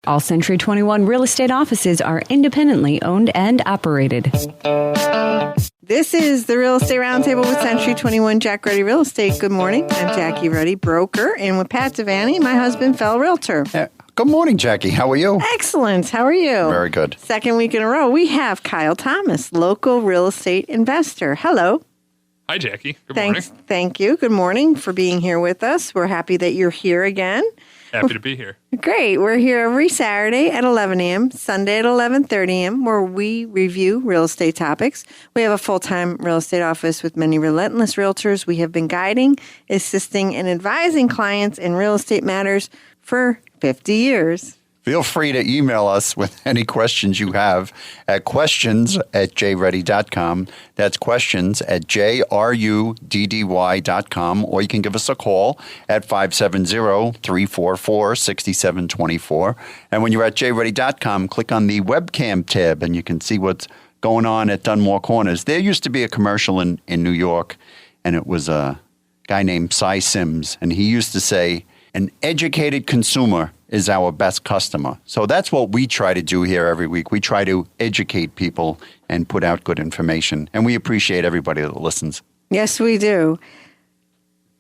All Century 21 real estate offices are independently owned and operated. This is the Real Estate Roundtable with Century 21 Jack Ruddy Real Estate. Good morning. I'm Jackie Ruddy, broker, and with Pat Devaney, my husband, fellow realtor. Good morning, Jackie. How are you? Excellent. How are you? Very good. Second week in a row, we have Kyle Thomas, local real estate investor. Hello. Hi, Jackie. Good morning. Thank you. Good morning for being here with us. We're happy that you're here again. Happy to be here. Great. We're here every Saturday at 11 a.m., Sunday at 11:30 a.m., where we review real estate topics. We have a full-time real estate office with many relentless realtors. We have been guiding, assisting, and advising clients in real estate matters for 50 years. Feel free to email us with any questions you have at questions@jruddy.com. That's questions@jruddy.com, or you can give us a call at 570-344-6724. And when you're at jruddy.com, click on the webcam tab, and you can see what's going on at Dunmore Corners. There used to be a commercial in New York, and it was a guy named Cy Sims, and he used to say, "An educated consumer is our best customer." So that's what we try to do here every week. We try to educate people and put out good information. And we appreciate everybody that listens. Yes, we do.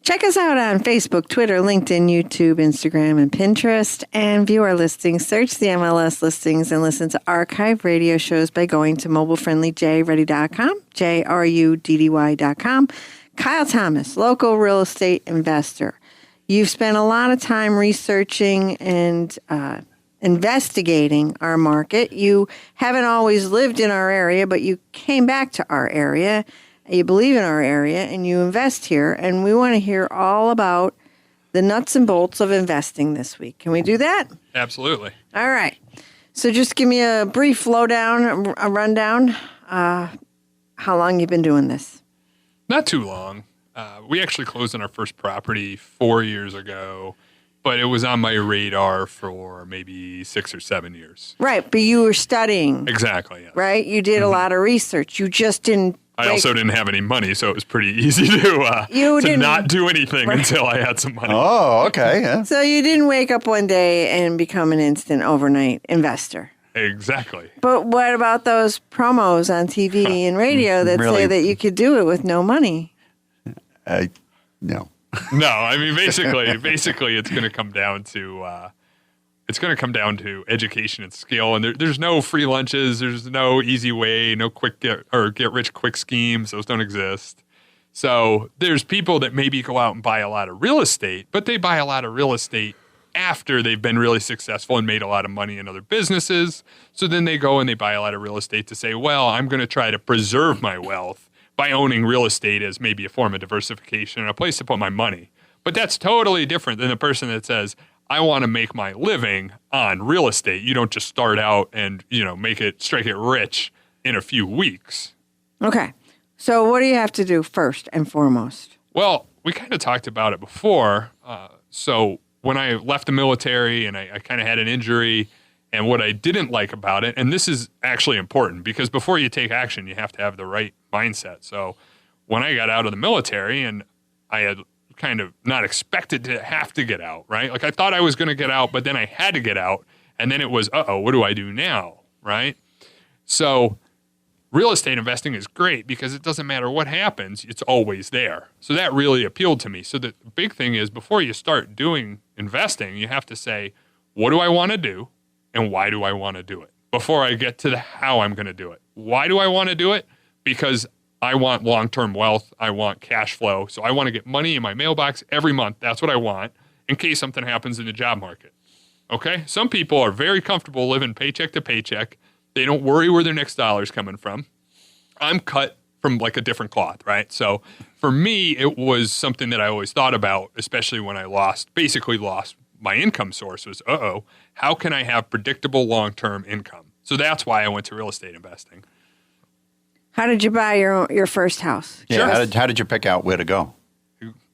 Check us out on Facebook, Twitter, LinkedIn, YouTube, Instagram, and Pinterest. And view our listings. Search the MLS listings and listen to archive radio shows by going to mobilefriendlyjruddy.com, JRUDDY.com. Kyle Thomas, local real estate investor. You've spent a lot of time researching and investigating our market. You haven't always lived in our area, but you came back to our area. You believe in our area, and you invest here. And we want to hear all about the nuts and bolts of investing this week. Can we do that? Absolutely. All right. So just give me a brief lowdown, a rundown. How long you've been doing this? Not too long. We actually closed on our first property 4 years ago, but it was on my radar for maybe 6 or 7 years. Right, but you were studying. Exactly, yes. Right? You did a lot of research. You just didn't. I also didn't have any money, so it was pretty easy to not do anything until I had some money. Oh, okay. Yeah. So you didn't wake up one day and become an instant overnight investor. Exactly. But what about those promos on TV and radio that say that you could do it with no money? No. No, I mean basically, it's going to come down to education and skill. And there's no free lunches. There's no easy way. No quick get rich quick schemes. Those don't exist. So there's people that maybe go out and buy a lot of real estate, but they buy a lot of real estate after they've been really successful and made a lot of money in other businesses. So then they go and they buy a lot of real estate to say, well, I'm going to try to preserve my wealth by owning real estate as maybe a form of diversification and a place to put my money. But that's totally different than the person that says, I want to make my living on real estate. You don't just start out and, strike it rich in a few weeks. Okay. So what do you have to do first and foremost? Well, we kind of talked about it before. So when I left the military and I kind of had an injury, and what I didn't like about it, and this is actually important because before you take action, you have to have the right mindset. So when I got out of the military and I had kind of not expected to have to get out, right? Like I thought I was going to get out, but then I had to get out. And then it was, what do I do now, right? So real estate investing is great because it doesn't matter what happens, it's always there. So that really appealed to me. So the big thing is before you start doing investing, you have to say, what do I want to do? And why do I want to do it? Before I get to the how I'm going to do it. Why do I want to do it? Because I want long-term wealth. I want cash flow. So I want to get money in my mailbox every month. That's what I want in case something happens in the job market. Okay? Some people are very comfortable living paycheck to paycheck. They don't worry where their next dollar is coming from. I'm cut from like a different cloth, right? So for me, it was something that I always thought about, especially when I basically lost my income source was, how can I have predictable long-term income? So that's why I went to real estate investing. How did you buy your first house? Yeah, how did you pick out where to go?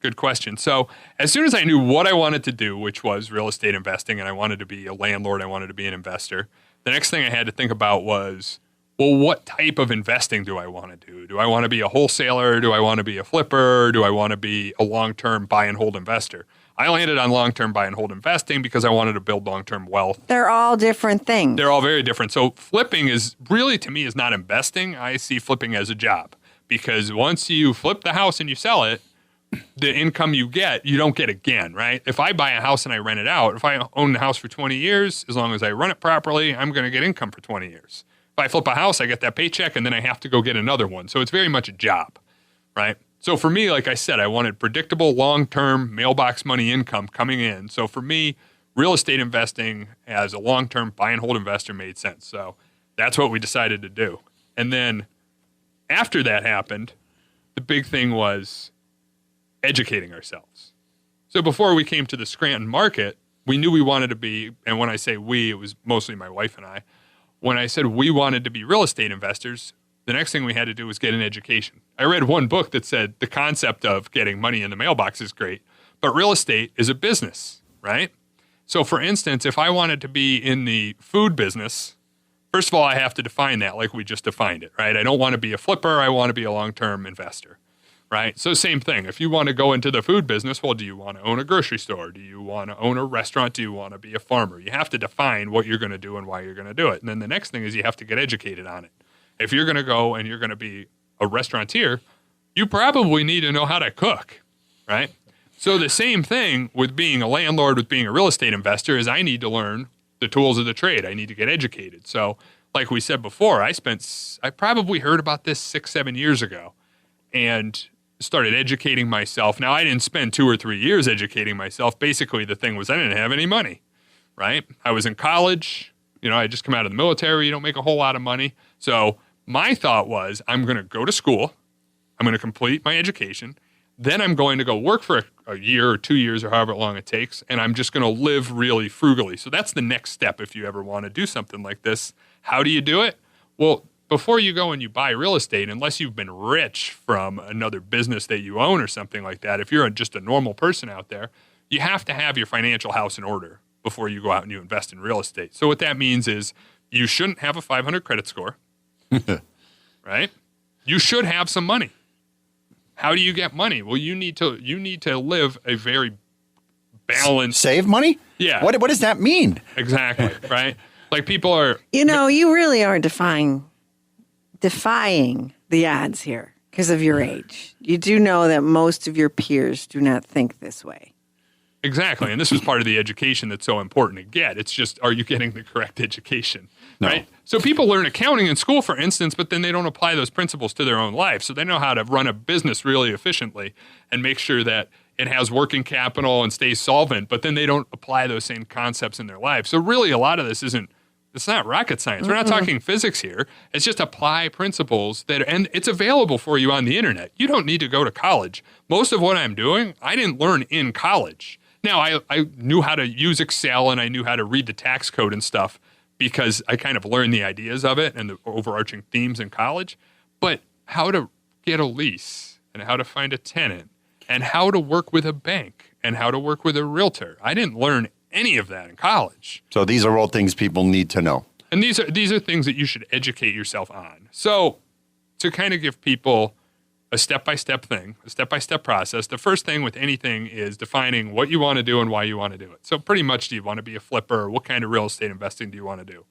Good question. So as soon as I knew what I wanted to do, which was real estate investing, and I wanted to be a landlord, I wanted to be an investor, the next thing I had to think about was, well, what type of investing do I want to do? Do I want to be a wholesaler? Do I want to be a flipper? Do I want to be a long-term buy and hold investor? I landed on long-term buy and hold investing because I wanted to build long-term wealth. They're all different things. They're all very different. So flipping is really, to me, is not investing. I see flipping as a job because once you flip the house and you sell it, the income you get, you don't get again, right? If I buy a house and I rent it out, if I own the house for 20 years, as long as I run it properly, I'm going to get income for 20 years. If I flip a house, I get that paycheck and then I have to go get another one. So it's very much a job, right? So for me, like I said, I wanted predictable, long-term mailbox money income coming in. So for me, real estate investing as a long-term buy and hold investor made sense. So that's what we decided to do. And then after that happened, the big thing was educating ourselves. So before we came to the Scranton market, we knew we wanted to be, and when I say we, it was mostly my wife and I. When I said we wanted to be real estate investors, the next thing we had to do was get an education. I read one book that said the concept of getting money in the mailbox is great, but real estate is a business, right? So for instance, if I wanted to be in the food business, first of all, I have to define that like we just defined it, right? I don't want to be a flipper. I want to be a long-term investor. Right? So same thing. If you want to go into the food business, well, do you want to own a grocery store? Do you want to own a restaurant? Do you want to be a farmer? You have to define what you're going to do and why you're going to do it. And then the next thing is you have to get educated on it. If you're going to go and you're going to be a restaurateur, you probably need to know how to cook, right? So the same thing with being a landlord, with being a real estate investor, is I need to learn the tools of the trade. I need to get educated. So like we said before, I probably heard about this 6-7 years ago and started educating myself. Now, I didn't spend 2 or 3 years educating myself. Basically, the thing was I didn't have any money, right? I was in college. I just come out of the military. You don't make a whole lot of money. So my thought was I'm going to go to school. I'm going to complete my education. Then I'm going to go work for a year or 2 years or however long it takes, and I'm just going to live really frugally. So that's the next step if you ever want to do something like this. How do you do it? Well, before you go and you buy real estate, unless you've been rich from another business that you own or something like that, if you're just a normal person out there, you have to have your financial house in order before you go out and you invest in real estate. So what that means is you shouldn't have a 500 credit score, right? You should have some money. How do you get money? Well, you need to live a very balanced... Save money? Yeah. What does that mean? Exactly, right? Like people are... You really are defying the odds here because of your age. You do know that most of your peers do not think this way. Exactly. And this was part of the education that's so important to get. It's just, are you getting the correct education? No. Right? So people learn accounting in school, for instance, but then they don't apply those principles to their own life. So they know how to run a business really efficiently and make sure that it has working capital and stays solvent, but then they don't apply those same concepts in their life. So really a lot of this it's not rocket science. We're not talking physics here. It's just apply principles and it's available for you on the internet. You don't need to go to college. Most of what I'm doing, I didn't learn in college. Now, I knew how to use Excel and I knew how to read the tax code and stuff because I kind of learned the ideas of it and the overarching themes in college. But how to get a lease and how to find a tenant and how to work with a bank and how to work with a realtor, I didn't learn any of that in college. So these are all things people need to know. And these are things that you should educate yourself on. So to kind of give people a step-by-step thing, a step-by-step process, the first thing with anything is defining what you want to do and why you want to do it. So pretty much, do you want to be a flipper? What kind of real estate investing do you want to do?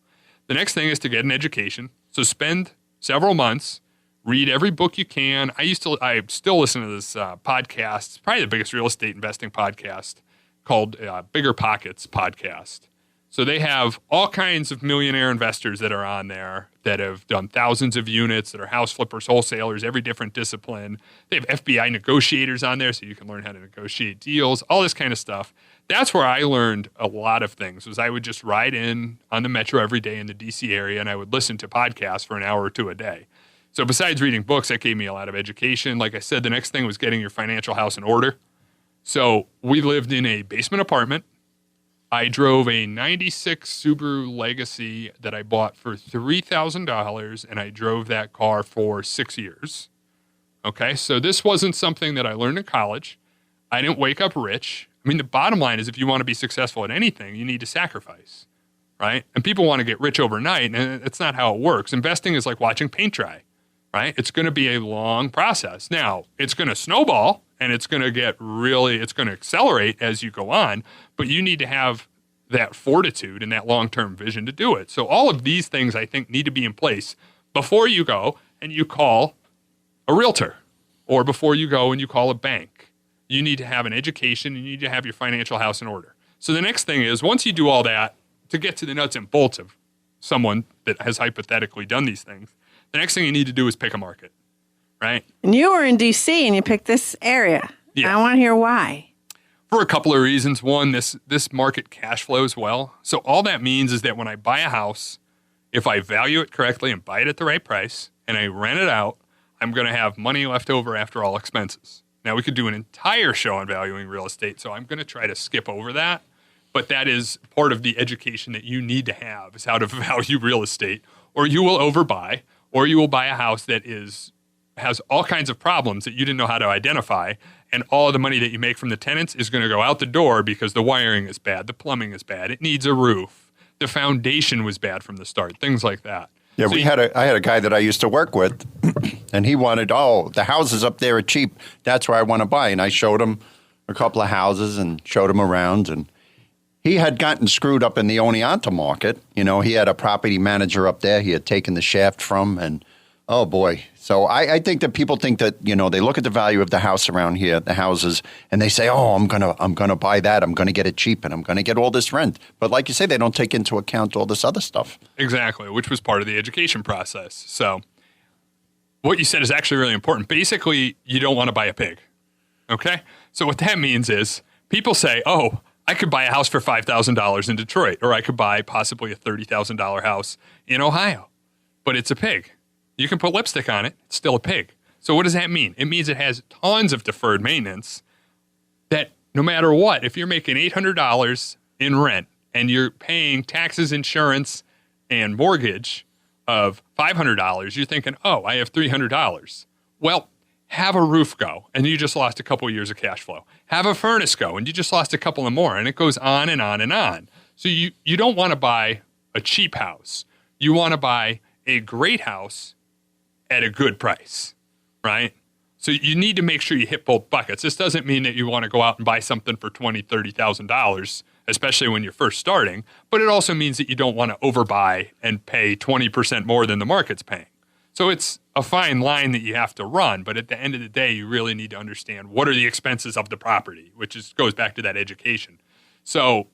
The next thing is to get an education. So spend several months, read every book you can. I still listen to this podcast. It's probably the biggest real estate investing podcast, called Bigger Pockets Podcast. So they have all kinds of millionaire investors that are on there that have done thousands of units, that are house flippers, wholesalers, every different discipline. They have FBI negotiators on there so you can learn how to negotiate deals, all this kind of stuff. That's where I learned a lot of things, was I would just ride in on the metro every day in the DC area and I would listen to podcasts for an hour or two a day. So besides reading books, that gave me a lot of education. Like I said, the next thing was getting your financial house in order. So we lived in a basement apartment. I drove a 96 Subaru Legacy that I bought for $3,000, and I drove that car for 6 years. Okay, so this wasn't something that I learned in college. I didn't wake up rich. I mean, the bottom line is if you want to be successful at anything, you need to sacrifice, right? And people want to get rich overnight, and it's not how it works. Investing is like watching paint dry, right? It's going to be a long process. Now, it's going to snowball, And it's going to accelerate as you go on, but you need to have that fortitude and that long-term vision to do it. So all of these things, I think, need to be in place before you go and you call a realtor, or before you go and you call a bank. You need to have an education. You need to have your financial house in order. So the next thing is, once you do all that, to get to the nuts and bolts of someone that has hypothetically done these things, the next thing you need to do is pick a market, right? And you were in D.C. and you picked this area. Yeah. I want to hear why. For a couple of reasons. One, this market cash flows well. So all that means is that when I buy a house, if I value it correctly and buy it at the right price and I rent it out, I'm going to have money left over after all expenses. Now, we could do an entire show on valuing real estate, so I'm going to try to skip over that. But that is part of the education that you need to have, is how to value real estate, or you will overbuy, or you will buy a house that has all kinds of problems that you didn't know how to identify, and all of the money that you make from the tenants is going to go out the door because the wiring is bad, the plumbing is bad, it needs a roof, the foundation was bad from the start, things like that. Yeah, So I had a guy that I used to work with, and he wanted, the houses up there are cheap. That's where I want to buy. And I showed him a couple of houses and showed him around. And he had gotten screwed up in the Oneonta market. You know, he had a property manager up there he had taken the shaft from. And, oh, boy. So I think that people think that, you know, they look at the value of the house around here, the houses, and they say, oh, I'm gonna buy that. I'm going to get it cheap, and I'm going to get all this rent. But like you say, they don't take into account all this other stuff. Exactly, which was part of the education process. So what you said is actually really important. Basically, you don't want to buy a pig, okay? So what that means is people say, oh, I could buy a house for $5,000 in Detroit, or I could buy possibly a $30,000 house in Ohio, but it's a pig. You can put lipstick on it. It's still a pig. So what does that mean? It means it has tons of deferred maintenance that no matter what, if you're making $800 in rent and you're paying taxes, insurance, and mortgage of $500, you're thinking, oh, I have $300. Well, have a roof go, and you just lost a couple of years of cash flow. Have a furnace go, and you just lost a couple of more, and it goes on and on and on. So you don't want to buy a cheap house. You want to buy a great house at a good price, right? So you need to make sure you hit both buckets. This doesn't mean that you want to go out and buy something for $20,000, $30,000, especially when you're first starting, but it also means that you don't want to overbuy and pay 20% more than the market's paying. So it's a fine line that you have to run, but at the end of the day, you really need to understand what are the expenses of the property, which goes back to that education. So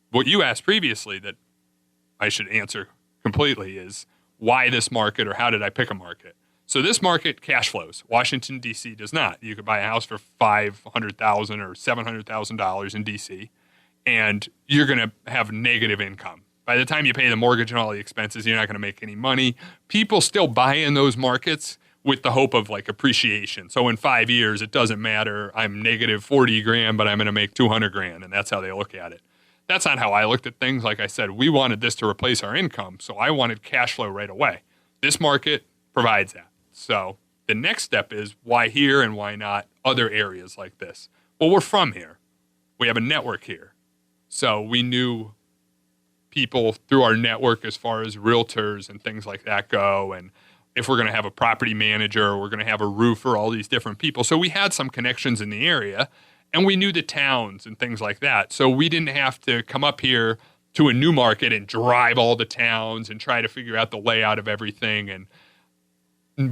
what you asked previously that I should answer completely is, why this market, or how did I pick a market? So this market cash flows. Washington, D.C. does not. You could buy a house for $500,000 or $700,000 in D.C., and you're going to have negative income. By the time you pay the mortgage and all the expenses, you're not going to make any money. People still buy in those markets with the hope of like appreciation. So in 5 years, it doesn't matter. I'm negative 40 grand, but I'm going to make 200 grand, and that's how they look at it. That's not how I looked at things. Like I said, we wanted this to replace our income, so I wanted cash flow right away. This market provides that. So the next step is, why here and why not other areas like this? Well, we're from here. We have a network here. So we knew people through our network as far as realtors and things like that go, and if we're going to have a property manager, we're going to have a roofer, all these different people. So we had some connections in the area. And we knew the towns and things like that. So we didn't have to come up here to a new market and drive all the towns and try to figure out the layout of everything and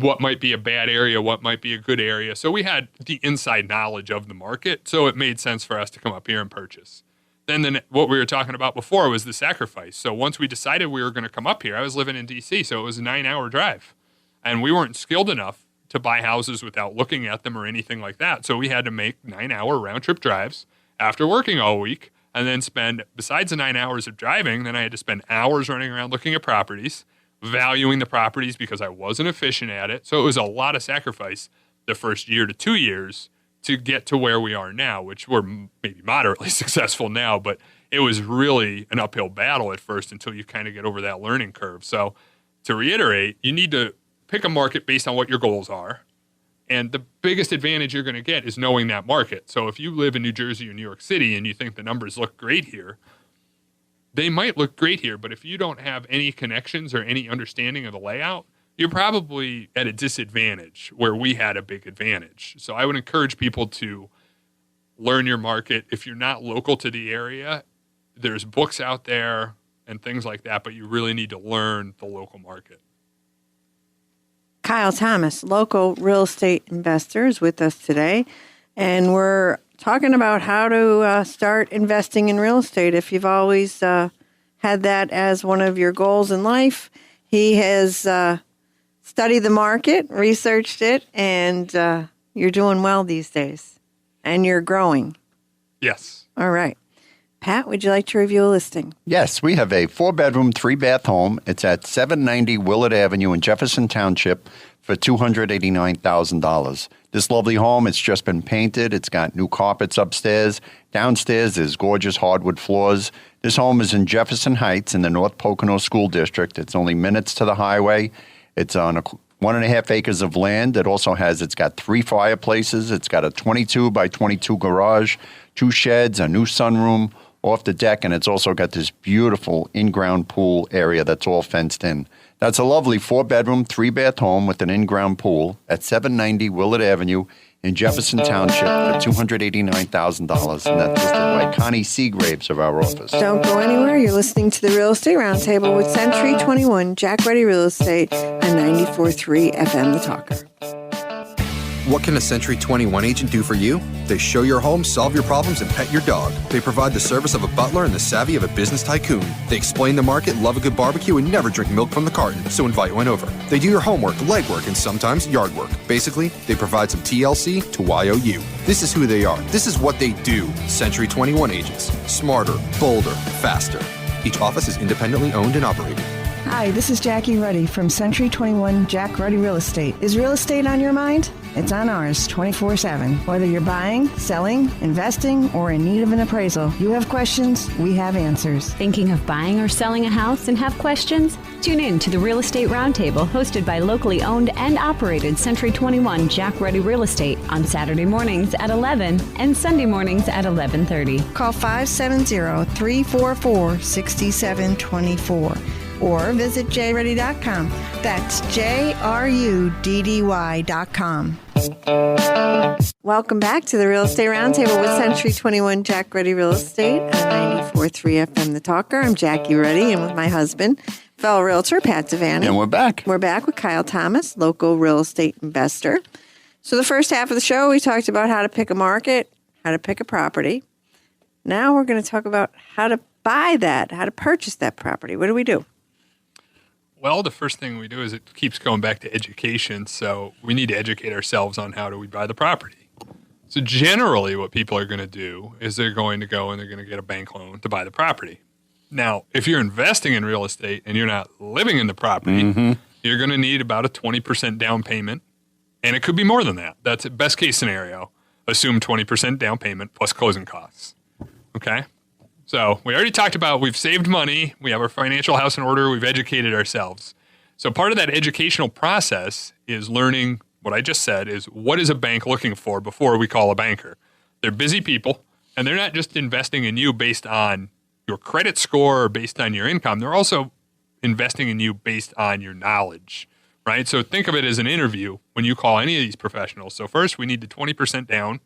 what might be a bad area, what might be a good area. So we had the inside knowledge of the market. So it made sense for us to come up here and purchase. Then what we were talking about before was the sacrifice. So once we decided we were going to come up here, I was living in D.C., so it was a 9-hour drive. And we weren't skilled enough to buy houses without looking at them or anything like that. So we had to make 9-hour round-trip drives after working all week, and then spend, besides the 9 hours of driving, then I had to spend hours running around looking at properties, valuing the properties because I wasn't efficient at it. So it was a lot of sacrifice the first year to 2 years to get to where we are now, which we're maybe moderately successful now, but it was really an uphill battle at first until you kind of get over that learning curve. So to reiterate, you need to pick a market based on what your goals are. And the biggest advantage you're going to get is knowing that market. So if you live in New Jersey or New York City and you think the numbers look great here, they might look great here, but if you don't have any connections or any understanding of the layout, you're probably at a disadvantage where we had a big advantage. So I would encourage people to learn your market. If you're not local to the area, there's books out there and things like that, but you really need to learn the local market. Kyle Thomas, local real estate investor, is with us today, and we're talking about how to start investing in real estate. If you've always had that as one of your goals in life, he has studied the market, researched it, and you're doing well these days, and you're growing. Yes. All right. Pat, would you like to review a listing? Yes, we have a 4-bedroom, 3-bath home. It's at 790 Willard Avenue in Jefferson Township for $289,000. This lovely home, it's just been painted. It's got new carpets upstairs. Downstairs, there's gorgeous hardwood floors. This home is in Jefferson Heights in the North Pocono School District. It's only minutes to the highway. It's on 1.5 acres of land. It's got 3 fireplaces. It's got a 22 by 22 garage, 2 sheds, a new sunroom off the deck, and it's also got this beautiful in-ground pool area that's all fenced in. That's a lovely 4-bedroom, 3-bath home with an in-ground pool at 790 Willard Avenue in Jefferson Township for $289,000, and that's listed by Connie Seagraves of our office. Don't go anywhere. You're listening to the Real Estate Roundtable with Century 21, Jack Ruddy Real Estate, on 94.3 FM The Talker. What can a Century 21 agent do for you? They show your home, solve your problems, and pet your dog. They provide the service of a butler and the savvy of a business tycoon. They explain the market, love a good barbecue, and never drink milk from the carton, so invite one over. They do your homework, legwork, and sometimes yard work. Basically, they provide some TLC to YOU. This is who they are. This is what they do. Century 21 agents. Smarter, bolder, faster. Each office is independently owned and operated. Hi, this is Jackie Ruddy from Century 21 Jack Ruddy Real Estate. Is real estate on your mind? It's on ours 24/7. Whether you're buying, selling, investing, or in need of an appraisal, you have questions, we have answers. Thinking of buying or selling a house and have questions? Tune in to the Real Estate Roundtable hosted by locally owned and operated Century 21 Jack Ruddy Real Estate on Saturday mornings at 11 and Sunday mornings at 11:30. Call 570-344-6724 or visit jruddy.com. That's JRUDDY.com. Welcome back to the Real Estate Roundtable with Century 21 Jack Ruddy Real Estate on 94.3 FM The Talker. I'm Jackie Ruddy, and with my husband, fellow realtor Pat Devaney. And we're back. We're back with Kyle Thomas, local real estate investor. So the first half of the show, we talked about how to pick a market, how to pick a property. Now we're going to talk about how to buy that, how to purchase that property. What do we do? Well, the first thing we do is it keeps going back to education. So we need to educate ourselves on how do we buy the property. So generally what people are going to do is they're going to go and they're going to get a bank loan to buy the property. Now, if you're investing in real estate and you're not living in the property, you're going to need about a 20% down payment. And it could be more than that. That's a best case scenario. Assume 20% down payment plus closing costs. Okay? So we already talked about we've saved money, we have our financial house in order, we've educated ourselves. So part of that educational process is learning what I just said is what is a bank looking for before we call a banker. They're busy people, and they're not just investing in you based on your credit score or based on your income. They're also investing in you based on your knowledge, right? So think of it as an interview when you call any of these professionals. So first we need the 20% down.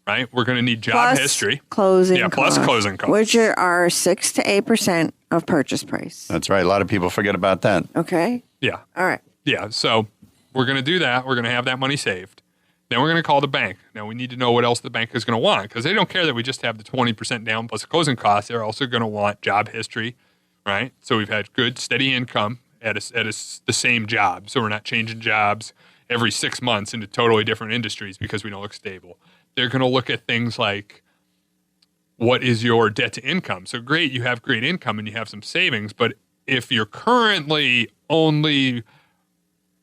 Right, we're going to need job plus history. Closing plus costs, closing costs. which are 6 to 8% of purchase price. That's right. A lot of people forget about that. Okay. Yeah. All right. Yeah. So we're going to do that. We're going to have that money saved. Then we're going to call the bank. Now we need to know what else the bank is going to want because they don't care that we just have the 20% down plus the closing costs. They're also going to want job history, right? So we've had good, steady income at the same job. So we're not changing jobs every 6 months into totally different industries because we don't look stable. They're going to look at things like, what is your debt to income? So great, you have great income and you have some savings, but if you're currently only,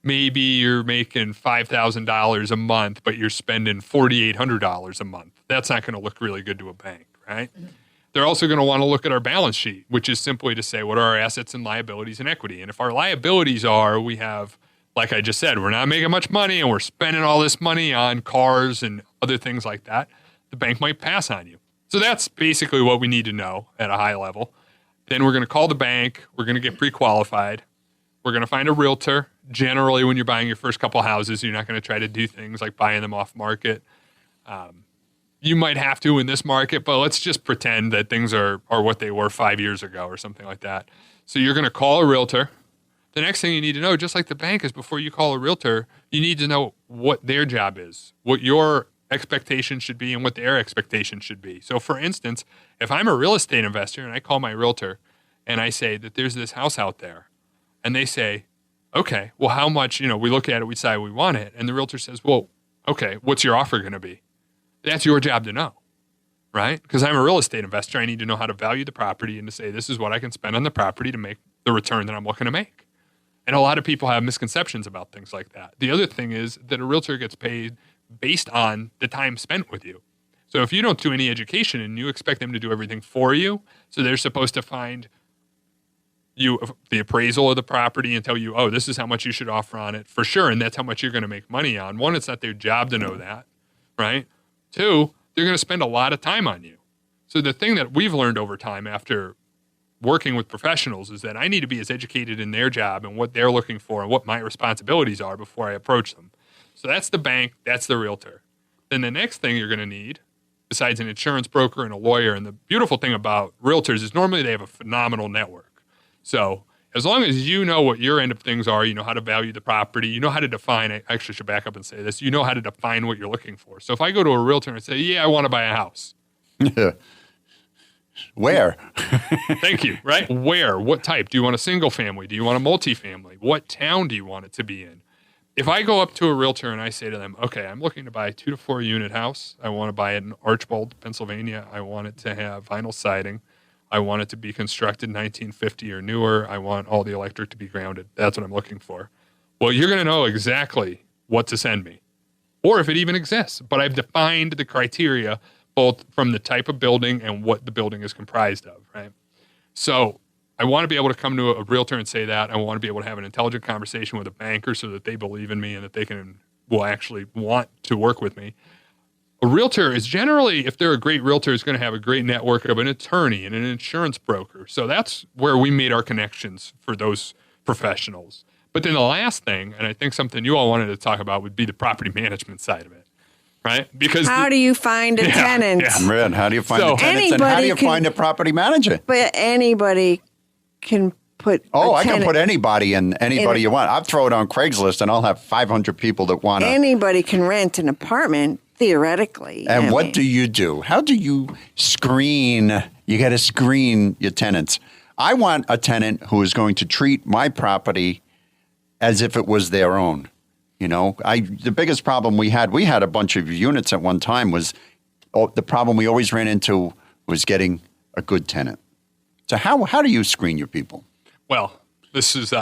maybe you're making $5,000 a month, but you're spending $4,800 a month, that's not going to look really good to a bank, right? They're also going to want to look at our balance sheet, which is simply to say, what are our assets and liabilities and equity? And if our liabilities are, we have, like I just said, we're not making much money and we're spending all this money on cars and other things like that, the bank might pass on you. So that's basically what we need to know at a high level. Then we're going to call the bank. We're going to get pre-qualified. We're going to find a realtor. Generally, when you're buying your first couple houses, you're not going to try to do things like buying them off market. You might have to in this market, but let's just pretend that things are what they were 5 years ago or something like that. So you're going to call a realtor. The next thing you need to know, just like the bank, is before you call a realtor, you need to know what their job is, what your expectations should be and what their expectations should be. So for instance, if I'm a real estate investor and I call my realtor and I say that there's this house out there, and they say, okay, well, how much, we look at it, we decide we want it. And the realtor says, well, okay, what's your offer going to be? That's your job to know, right? Because I'm a real estate investor. I need to know how to value the property and to say, this is what I can spend on the property to make the return that I'm looking to make. And a lot of people have misconceptions about things like that. The other thing is that a realtor gets paid based on the time spent with you. So if you don't do any education and you expect them to do everything for you, so they're supposed to find you the appraisal of the property and tell you, oh, this is how much you should offer on it for sure, and that's how much you're going to make money on. One, it's not their job to know that, right? Two, they're going to spend a lot of time on you. So the thing that we've learned over time after working with professionals is that I need to be as educated in their job and what they're looking for and what my responsibilities are before I approach them. So that's the bank, that's the realtor. Then the next thing you're going to need, besides an insurance broker and a lawyer, and the beautiful thing about realtors is normally they have a phenomenal network. So as long as you know what your end of things are, you know how to value the property, you know how to define it. I actually should back up and say this. You know how to define what you're looking for. So if I go to a realtor and say, yeah, I want to buy a house. Where? Thank you, right? Where? What type? Do you want a single family? Do you want a multifamily? What town do you want it to be in? If I go up to a realtor and I say to them, okay, I'm looking to buy a 2 to 4 unit house. I want to buy it in Archbold, Pennsylvania. I want it to have vinyl siding. I want it to be constructed 1950 or newer. I want all the electric to be grounded. That's what I'm looking for. Well, you're going to know exactly what to send me, or if it even exists. But I've defined the criteria both from the type of building and what the building is comprised of, right? So I want to be able to come to a realtor and say that. I want to be able to have an intelligent conversation with a banker so that they believe in me and that they will actually want to work with me. A realtor is generally, if they're a great realtor, is going to have a great network of an attorney and an insurance broker. So that's where we made our connections for those professionals. But then the last thing, and I think something you all wanted to talk about, would be the property management side of it, right? Because how do you find a tenant? Yeah. How do you find a tenant? And how do you find a property manager? But anybody can put I can put anybody in anybody you want. I'll throw it on Craigslist and I'll have 500 people that want to. Anybody can rent an apartment. Theoretically. And what do you do? How do you screen? You got to screen your tenants. I want a tenant who is going to treat my property as if it was their own. The biggest problem we had a bunch of units at one time was the problem we always ran into was getting a good tenant. So how do you screen your people? Well, this is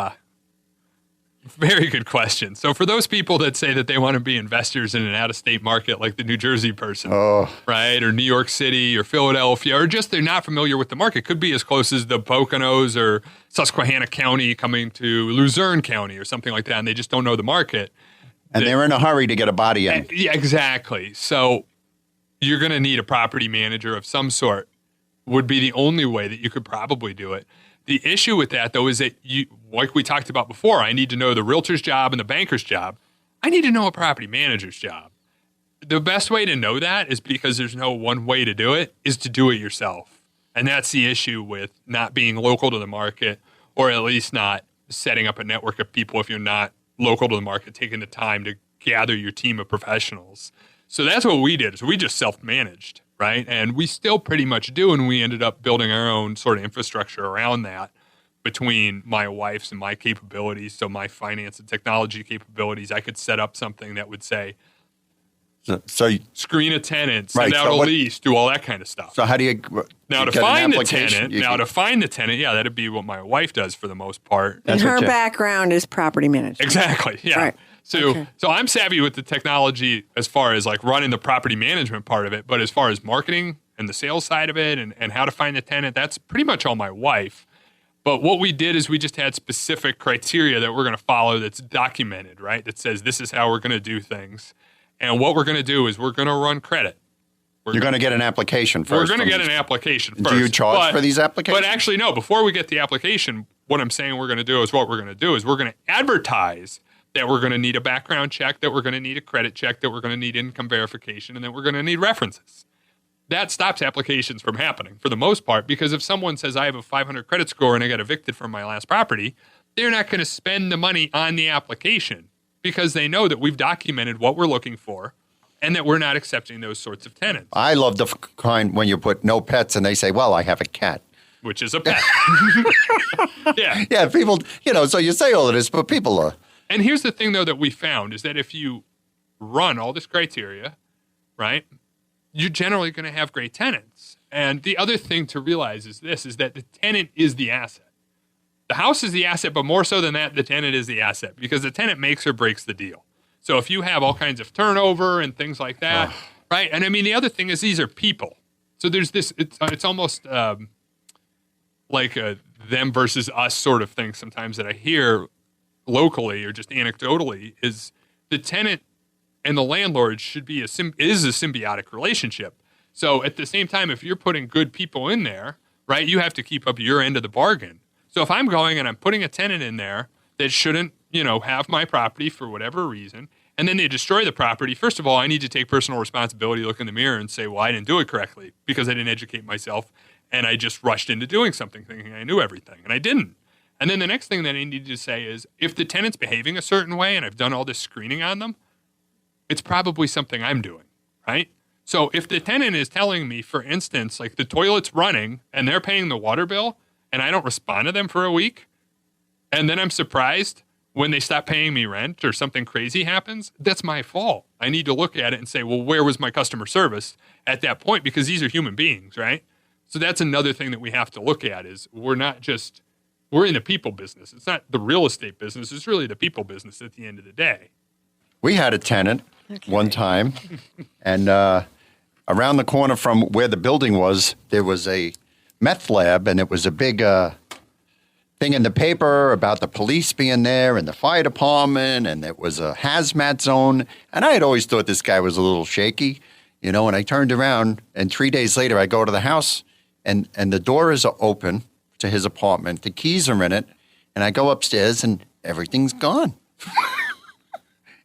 very good question. So for those people that say that they want to be investors in an out-of-state market like the New Jersey person, right, or New York City or Philadelphia, or just they're not familiar with the market, could be as close as the Poconos or Susquehanna County coming to Luzerne County or something like that, and they just don't know the market. And they're in a hurry to get a body in. Yeah, exactly. So you're going to need a property manager of some sort would be the only way that you could probably do it. The issue with that, though, is that like we talked about before, I need to know the realtor's job and the banker's job. I need to know a property manager's job. The best way to know that is because there's no one way to do it, is to do it yourself. And that's the issue with not being local to the market, or at least not setting up a network of people if you're not local to the market, taking the time to gather your team of professionals. So that's what we did, is we just self-managed. Right. And we still pretty much do. And we ended up building our own sort of infrastructure around that between my wife's and my capabilities. So my finance and technology capabilities, I could set up something that would say, screen a tenant, send out a lease, do all that kind of stuff. So how do you to find the tenant, yeah, that'd be what my wife does for the most part. And her background is property management. Exactly. Yeah. Right. So I'm savvy with the technology as far as like running the property management part of it. But as far as marketing and the sales side of it and how to find the tenant, that's pretty much all my wife. But what we did is we just had specific criteria that we're going to follow that's documented, right? That says this is how we're going to do things. And what we're going to do is we're going to run credit. You're going to get an application first. We're going to get an application first. Do you charge for these applications? But actually, no. Before we get the application, what I'm saying we're going to do is we're going to advertise that we're going to need a background check, that we're going to need a credit check, that we're going to need income verification, and that we're going to need references. That stops applications from happening for the most part, because if someone says I have a 500 credit score and I got evicted from my last property, they're not going to spend the money on the application because they know that we've documented what we're looking for and that we're not accepting those sorts of tenants. I love the kind when you put no pets and they say, well, I have a cat. Which is a pet. Yeah. Yeah, people, so you say all of this, but people are. And here's the thing, though, that we found is that if you run all this criteria, right, you're generally going to have great tenants. And the other thing to realize is that the tenant is the asset. The house is the asset, but more so than that, the tenant is the asset because the tenant makes or breaks the deal. So if you have all kinds of turnover and things like that, right? And I mean, the other thing is these are people. So there's this, it's almost like a them versus us sort of thing sometimes that I hear locally or just anecdotally is the tenant and the landlord should be is a symbiotic relationship. So at the same time, if you're putting good people in there, right, you have to keep up your end of the bargain. So if I'm going and I'm putting a tenant in there that shouldn't, have my property for whatever reason, and then they destroy the property, first of all, I need to take personal responsibility, look in the mirror and say, well, I didn't do it correctly because I didn't educate myself and I just rushed into doing something thinking I knew everything, and I didn't. And then the next thing that I need to say is if the tenant's behaving a certain way and I've done all this screening on them, it's probably something I'm doing, right? So if the tenant is telling me, for instance, like the toilet's running and they're paying the water bill and I don't respond to them for a week, and then I'm surprised when they stop paying me rent or something crazy happens, that's my fault. I need to look at it and say, well, where was my customer service at that point? Because these are human beings, right? So that's another thing that we have to look at is we're in the people business. It's not the real estate business. It's really the people business at the end of the day. We had a tenant one time, and around the corner from where the building was, there was a meth lab, and it was a big thing in the paper about the police being there and the fire department, and it was a hazmat zone. And I had always thought this guy was a little shaky, and I turned around, and 3 days later, I go to the house, and the door is open to his apartment. The keys are in it, and I go upstairs, and everything's gone.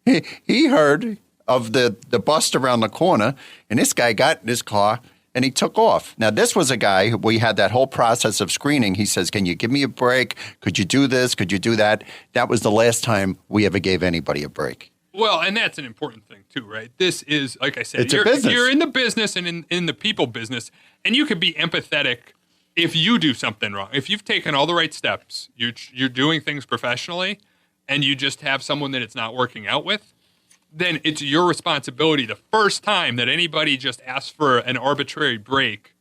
He heard of the bust around the corner, and this guy got in his car, and he took off. Now, this was a guy, we had that whole process of screening. He says, can you give me a break? Could you do this? Could you do that? That was the last time we ever gave anybody a break. Well, and that's an important thing, too, right? This is, like I said, it's a business. You're in the business and in the people business, and you can be empathetic if you do something wrong. If you've taken all the right steps, you're doing things professionally, and you just have someone that it's not working out with, then it's your responsibility the first time that anybody just asks for an arbitrary break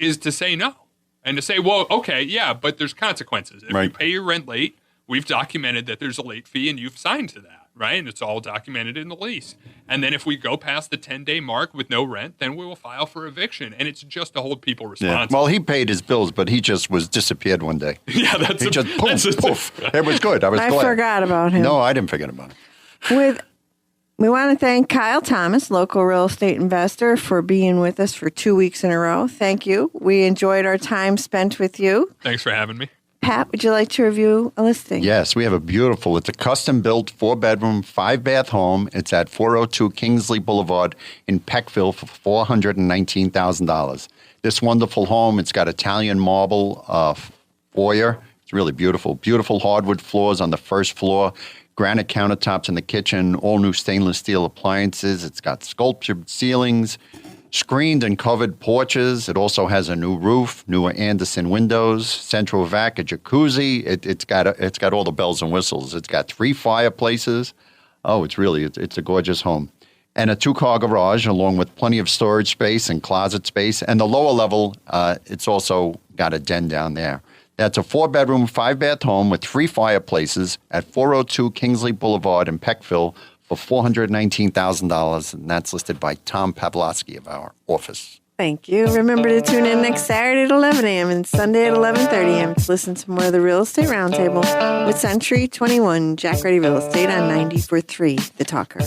is to say no. And to say, well, okay, yeah, but there's consequences. If you pay your rent late, we've documented that there's a late fee and you've signed to that, right? And it's all documented in the lease. And then if we go past the 10-day mark with no rent, then we will file for eviction. And it's just to hold people responsible. Yeah. Well, he paid his bills, but he just disappeared one day. Yeah, that's poof. It was good. I was glad. I forgot about him. No, I didn't forget about him. We want to thank Kyle Thomas, local real estate investor, for being with us for 2 weeks in a row. Thank you. We enjoyed our time spent with you. Thanks for having me. Pat, would you like to review a listing? Yes, we have it's a custom-built 4-bedroom, 5-bath home. It's at 402 Kingsley Boulevard in Peckville for $419,000. This wonderful home, it's got Italian marble foyer. It's really beautiful. Beautiful hardwood floors on the first floor. Granite countertops in the kitchen, all new stainless steel appliances. It's got sculptured ceilings, screened and covered porches. It also has a new roof, newer Anderson windows, central vac, a jacuzzi. It's got all the bells and whistles. It's got 3 fireplaces. Oh, it's a gorgeous home. And a 2-car garage along with plenty of storage space and closet space. And the lower level, it's also got a den down there. That's a 4-bedroom, 5-bath home with 3 fireplaces at 402 Kingsley Boulevard in Peckville for $419,000, and that's listed by Tom Pavlovsky of our office. Thank you. Remember to tune in next Saturday at 11 a.m. and Sunday at 11:30 a.m. to listen to more of the Real Estate Roundtable with Century 21 Jack Ruddy Real Estate on 94.3 The Talker.